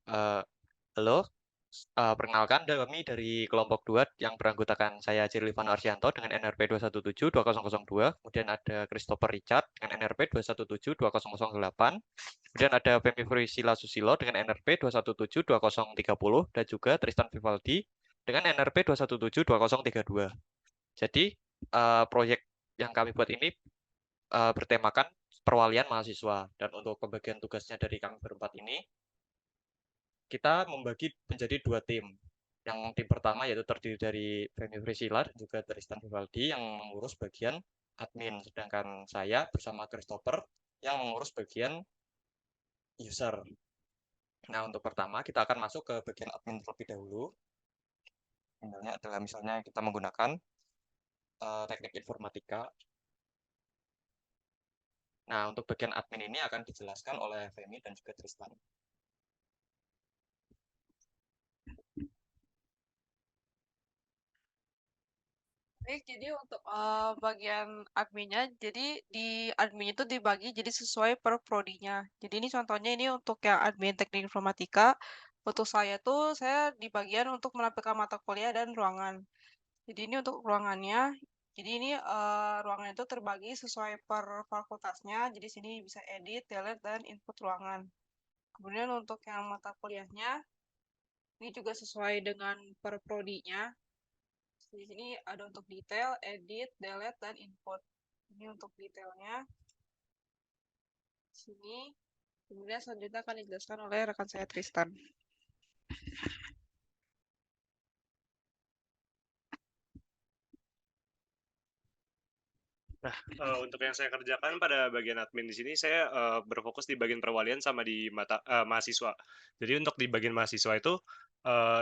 Eh, Halo, perkenalkan kami dari kelompok 2 yang beranggotakan saya Cirlivan Arsianto dengan NRP 2172002, kemudian ada Christopher Richard dengan NRP 2172008, kemudian ada Femi Frisila Susilo dengan NRP 2172030, dan juga Tristan Vivaldi dengan NRP 2172032. Jadi, proyek yang kami buat ini bertemakan perwalian mahasiswa, dan untuk pembagian tugasnya dari kami berempat ini, kita membagi menjadi dua tim. Yang tim pertama yaitu terdiri dari Femi Frisila dan juga Tristan Vivaldi yang mengurus bagian admin, sedangkan saya bersama Christopher yang mengurus bagian user. Nah, untuk pertama kita akan masuk ke bagian admin terlebih dahulu. Misalnya adalah kita menggunakan teknik informatika. Nah, untuk bagian admin ini akan dijelaskan oleh Femi dan juga Tristan. Baik, jadi untuk bagian adminnya, jadi di admin itu dibagi jadi sesuai per prodinya. Jadi ini contohnya ini untuk yang admin teknik informatika. Untuk saya tuh saya di bagian untuk menampilkan mata kuliah dan ruangan. Jadi ini untuk ruangannya. Jadi ini ruangan itu terbagi sesuai per fakultasnya. Jadi sini bisa edit, delete, dan input ruangan. Kemudian untuk yang mata kuliahnya, ini juga sesuai dengan per prodinya. Di sini ada untuk detail, edit, delete, dan input. Ini untuk detailnya. Sini. Kemudian selanjutnya akan dijelaskan oleh rekan saya Tristan. Nah, untuk yang saya kerjakan pada bagian admin di sini, saya berfokus di bagian perwalian sama di mahasiswa. Jadi untuk di bagian mahasiswa itu,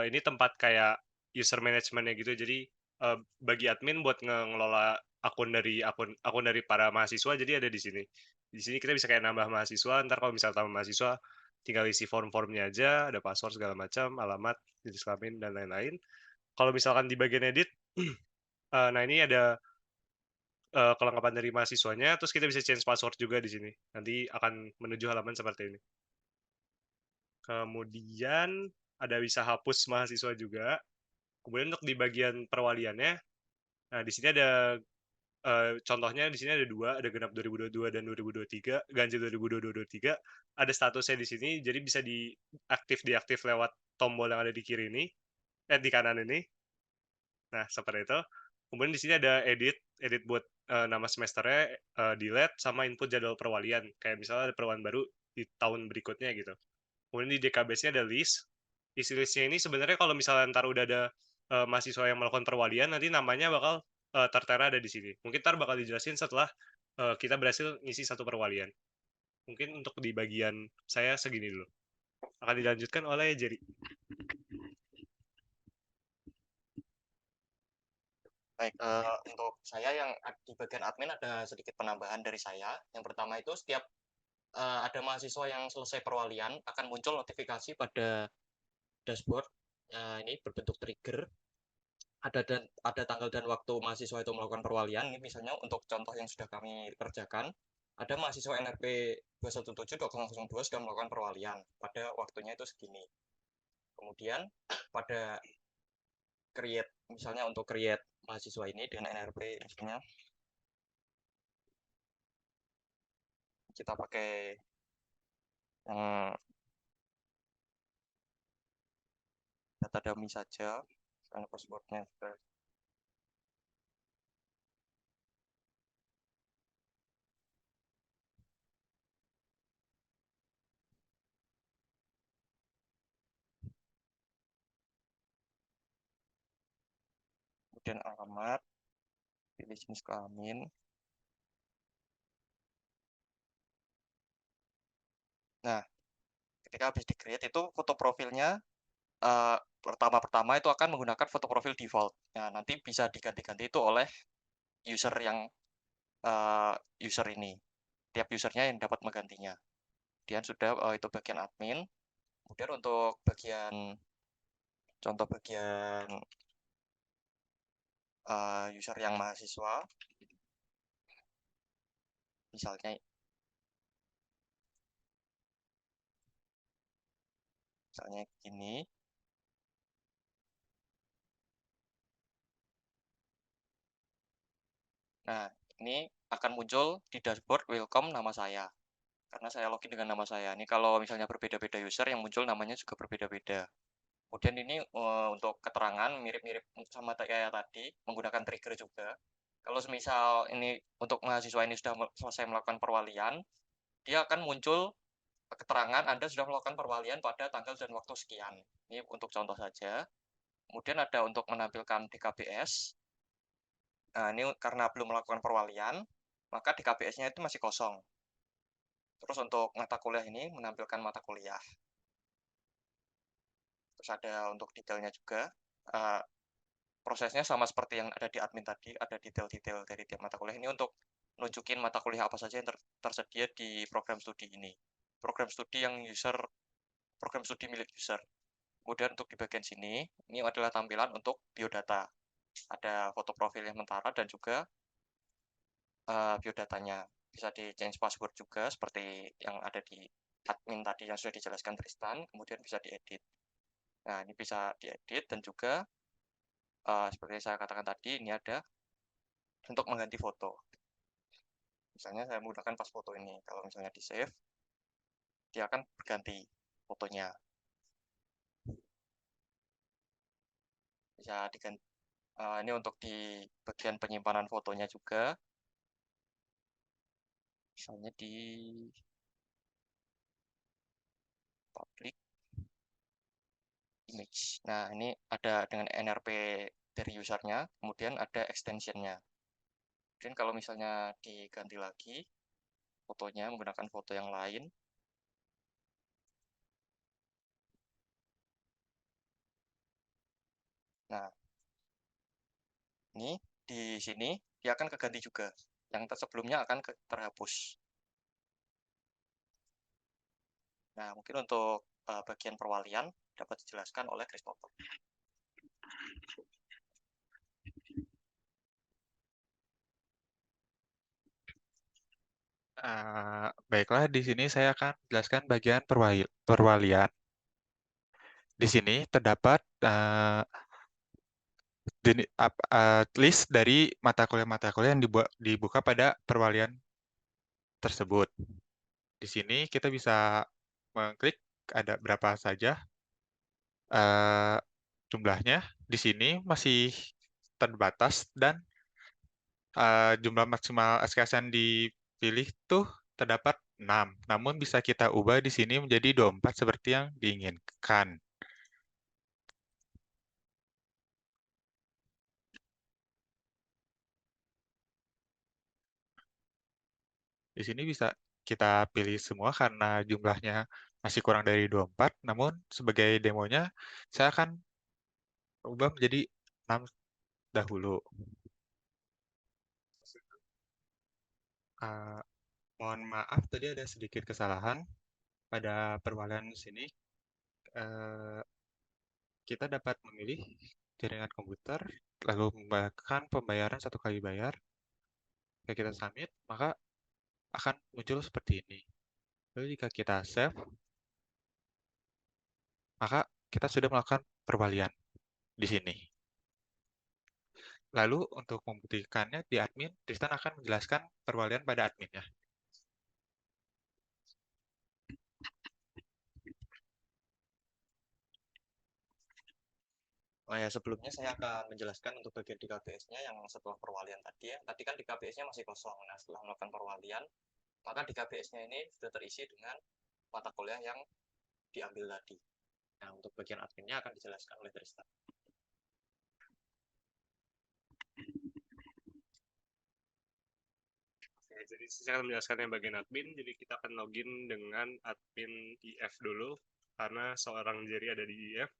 ini tempat kayak user management-nya gitu. Jadi bagi admin buat ngelola akun dari para mahasiswa, jadi ada di sini. Di sini kita bisa kayak nambah mahasiswa. Ntar kalau misal tambah mahasiswa, tinggal isi form-formnya aja, ada password segala macam, alamat, jenis kelamin dan lain-lain. Kalau misalkan di bagian edit, nah ini ada kelengkapan dari mahasiswanya, terus kita bisa change password juga di sini. Nanti akan menuju halaman seperti ini. Kemudian ada bisa hapus mahasiswa juga. Kemudian untuk di bagian perwaliannya, nah di sini ada contohnya di sini ada dua, ada genap 2022 dan 2023, ganjil 2022-2023. Ada statusnya di sini, jadi bisa diaktif lewat tombol yang ada di kiri ini, di kanan ini. Nah, seperti itu. Kemudian di sini ada edit buat nama semesternya, delete sama input jadwal perwalian. Kayak misalnya ada perwalian baru di tahun berikutnya gitu. Kemudian di database-nya ada list. Isi listnya ini sebenarnya kalau misalnya ntar udah ada mahasiswa yang melakukan perwalian, nanti namanya bakal tertera ada di sini. Mungkin ntar bakal dijelasin setelah kita berhasil ngisi satu perwalian. Mungkin untuk di bagian saya segini dulu. Akan dilanjutkan oleh Jerry. Baik, untuk saya yang di bagian admin ada sedikit penambahan dari saya. Yang pertama itu setiap ada mahasiswa yang selesai perwalian akan muncul notifikasi pada dashboard. Ini berbentuk trigger. Ada tanggal dan waktu mahasiswa itu melakukan perwalian. Ini misalnya untuk contoh yang sudah kami kerjakan, ada mahasiswa NRP 2172002 sudah melakukan perwalian pada waktunya itu segini. Kemudian pada create, misalnya untuk create mahasiswa ini dengan NRP misalnya kita pakai yang data dummy saja karena passwordnya sudah. Kemudian alamat, pilih jenis kelamin. Nah, ketika habis di create itu foto profilnya pertama-pertama itu akan menggunakan foto profil default. Nah, nanti bisa diganti-ganti itu oleh user yang uh, user ini. Tiap usernya yang dapat menggantinya. Kemudian sudah itu bagian admin. Kemudian untuk bagian contoh bagian user yang mahasiswa, misalnya Misalnya gini. Nah, ini akan muncul di dashboard welcome nama saya. Karena saya login dengan nama saya. Ini kalau misalnya berbeda-beda user yang muncul namanya juga berbeda-beda. Kemudian ini untuk keterangan mirip-mirip sama kayak tadi, menggunakan trigger juga. Kalau semisal ini untuk mahasiswa ini sudah selesai melakukan perwalian, dia akan muncul keterangan Anda sudah melakukan perwalian pada tanggal dan waktu sekian. Ini untuk contoh saja. Kemudian ada untuk menampilkan DKBS. Nah, ini karena belum melakukan perwalian, maka DKBS-nya itu masih kosong. Terus untuk mata kuliah ini menampilkan mata kuliah. Terus ada untuk detailnya juga. Prosesnya sama seperti yang ada di admin tadi, ada detail-detail dari tiap mata kuliah. Ini untuk nunjukin mata kuliah apa saja yang tersedia di program studi ini. Program studi program studi milik user. Kemudian untuk di bagian sini, ini adalah tampilan untuk biodata. Ada foto profil yang mentara dan juga biodatanya. Bisa di change password juga seperti yang ada di admin tadi yang sudah dijelaskan Tristan, kemudian bisa diedit. Nah, ini bisa diedit dan juga seperti saya katakan tadi, ini ada untuk mengganti foto. Misalnya saya menggunakan pas foto ini. Kalau misalnya di save, dia akan berganti fotonya. Bisa diganti. Ini untuk di bagian penyimpanan fotonya juga. Misalnya di public image. Nah, ini ada dengan NRP dari usernya, kemudian ada extensionnya. Kemudian kalau misalnya diganti lagi fotonya menggunakan foto yang lain, nah ini di sini dia akan keganti juga. Yang sebelumnya akan terhapus. Nah, mungkin untuk bagian perwalian dapat dijelaskan oleh Christopher. Baiklah, di sini saya akan jelaskan bagian perwalian. Di sini terdapat list dari mata kuliah yang dibuka pada perwalian tersebut. Di sini kita bisa mengklik ada berapa saja jumlahnya. Di sini masih terbatas dan jumlah maksimal SKS yang dipilih tuh terdapat 6. Namun bisa kita ubah di sini menjadi 24 seperti yang diinginkan. Di sini bisa kita pilih semua karena jumlahnya masih kurang dari 24. Namun sebagai demonya saya akan ubah menjadi 6 dahulu. Mohon maaf tadi ada sedikit kesalahan pada perwalian sini. Kita dapat memilih jaringan komputer, lalu membayarkan pembayaran 1 kali bayar. Jika kita submit, maka akan muncul seperti ini. Lalu jika kita save, maka kita sudah melakukan perwalian di sini. Lalu untuk membuktikannya di admin, Tristan akan menjelaskan perwalian pada adminnya. Oh ya, sebelumnya saya akan menjelaskan untuk bagian DKBS-nya yang setelah perwalian tadi ya. Tadi kan DKBS-nya masih kosong. Nah, setelah melakukan perwalian, maka DKBS-nya ini sudah terisi dengan mata kuliah yang diambil tadi. Nah, untuk bagian adminnya akan dijelaskan oleh Tristan. Oke, jadi saya akan menjelaskan yang bagian admin. Jadi kita akan login dengan admin IF dulu, karena seorang Jerry ada di IF.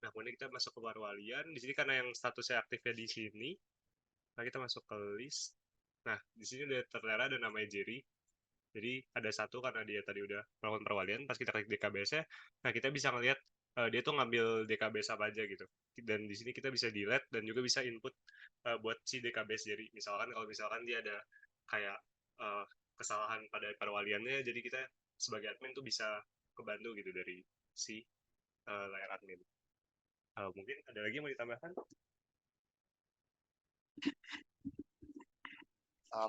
Nah, kemudian kita masuk ke perwalian. Di sini karena yang statusnya aktifnya di sini, nah kita masuk ke list. Nah, di sini udah tertera ada namanya Jerry. Jadi ada satu karena dia tadi udah melakukan perwalian. Pas kita klik DKBS-nya, nah kita bisa ngelihat dia tuh ngambil DKBS apa aja gitu. Dan di sini kita bisa delete dan juga bisa input buat si DKBS Jerry. Misalkan kalau misalkan dia ada kayak kesalahan pada perwaliannya, jadi kita sebagai admin tuh bisa kebantu gitu dari si layar admin. Mungkin ada lagi yang mau ditambahkan?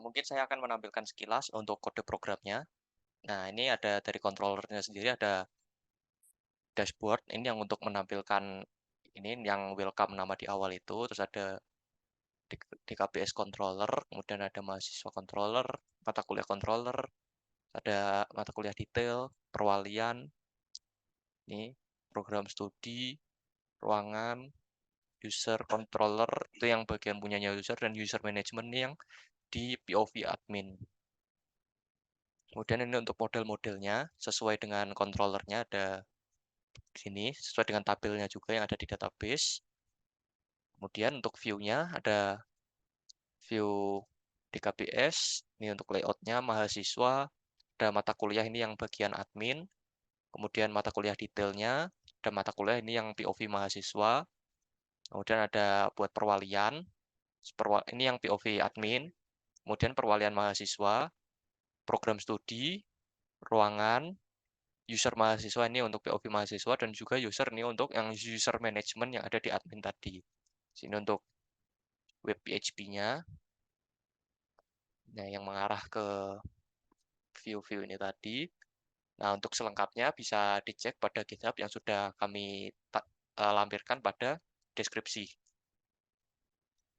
Mungkin saya akan menampilkan sekilas untuk kode programnya. Nah, ini ada dari controllernya sendiri, ada dashboard. Ini yang untuk menampilkan ini yang welcome nama di awal itu. Terus ada DKBS controller, kemudian ada mahasiswa controller, mata kuliah controller, ada mata kuliah detail, perwalian, ini program studi, ruangan, user controller, itu yang bagian punyanya user, dan user management ini yang di POV admin. Kemudian ini untuk model-modelnya, sesuai dengan controllernya ada di sini, sesuai dengan tabelnya juga yang ada di database. Kemudian untuk view-nya ada view DKBS, ini untuk layout-nya, mahasiswa, ada mata kuliah ini yang bagian admin, kemudian mata kuliah detailnya, ada mata kuliah ini yang POV mahasiswa, kemudian ada buat perwalian, ini yang POV admin, kemudian perwalian mahasiswa, program studi, ruangan, user mahasiswa ini untuk POV mahasiswa, dan juga user ini untuk yang user management yang ada di admin tadi. Sini untuk web PHP-nya, nah yang mengarah ke view-view ini tadi. Nah, untuk selengkapnya bisa dicek pada GitHub yang sudah kami lampirkan pada deskripsi.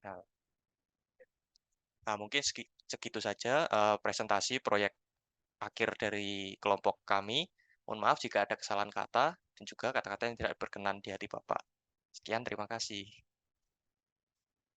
Nah, mungkin segitu saja presentasi proyek akhir dari kelompok kami. Mohon maaf jika ada kesalahan kata dan juga kata-kata yang tidak berkenan di hati Bapak. Sekian, terima kasih.